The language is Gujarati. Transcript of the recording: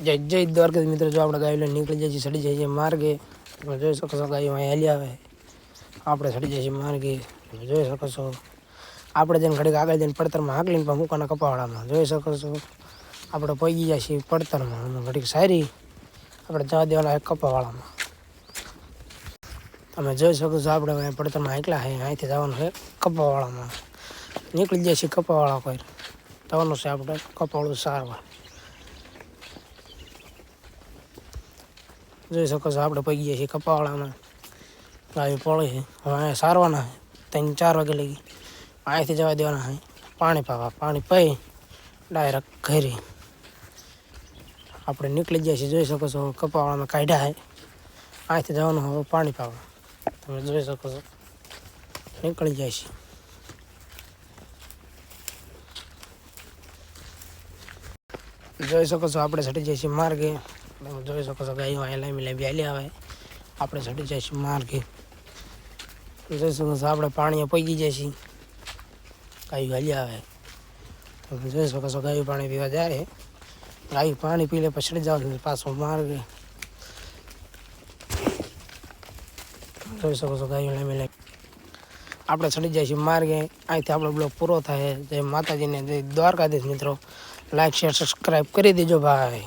જય જય દ્વારકા મિત્રો, જો આપણે ગાયો લઈને નીકળી જઈએ, સડી જઈએ માર્ગે. તમે જોઈ શકો છો ગાયો અહીં હાલી આવે, આપણે સડી જઈએ માર્ગે. તમે જોઈ શકો છો આપણે જઈને ઘડીક આગળ જઈને પડતરમાં હાકલીને પણ મૂકાના કપાવાળામાં જોઈ શકો છો. આપણે પહોંચી ગયા છીએ પડતરમાં, ઘડીક સારી આપણે જવા દેવાના કપાવાળામાં. તમે જોઈ શકો છો આપણે પડતરમાં હાકલા છે, અહીંથી જવાનું છે કપાવાળામાં. નીકળી જાય છે કપાવાળા કોઈ જવાનું છે આપણે કપાવાળું સારવાર. જોઈ શકો છો આપણે પગી ગયા છીએ કપાવાળામાં. ગાયો પડી છે, હવે અહીંયા સારવાના છે 3-4 વાગે લગી. અહીંથી જવા દેવાના છે પાણી પાવા. પાણી પી ડાયરેક્ટ ઘરે આપણે નીકળી ગયા છીએ. જોઈ શકો છો કપાવાળામાં કાઢ્યા છે, અહીંથી જવાનું હવે પાણી પાવા. તમે જોઈ શકો છો નીકળી જાય છે. જોઈ શકો છો આપણે ચડી જાય છીએ માર્ગે. તમે જોઈ શકો છો ગાયો અહીંયા લાંબી હાલી આવે, આપણે ચડી જાય છીએ માર્ગે. જોઈ શકો છો આપણે પાણી પગી જાય છીએ, ગાયો હાલી આવે. તમે જોઈ શકો છો ગાયો પાણી પીવા જાય, ગાયો પાણી પી લે પછી ચડી જવાનું પાછો માર્ગે. જોઈ શકો છો ગાયો લાંબી આપણે ચડી જાય છીએ માર્ગે. અહીંથી આપણો બ્લોગ પૂરો થાય. જય માતાજીને, જય દ્વારકાધીશ મિત્રો. લાઈક શેર સબસ્ક્રાઈબ કરી દેજો ભાઈ.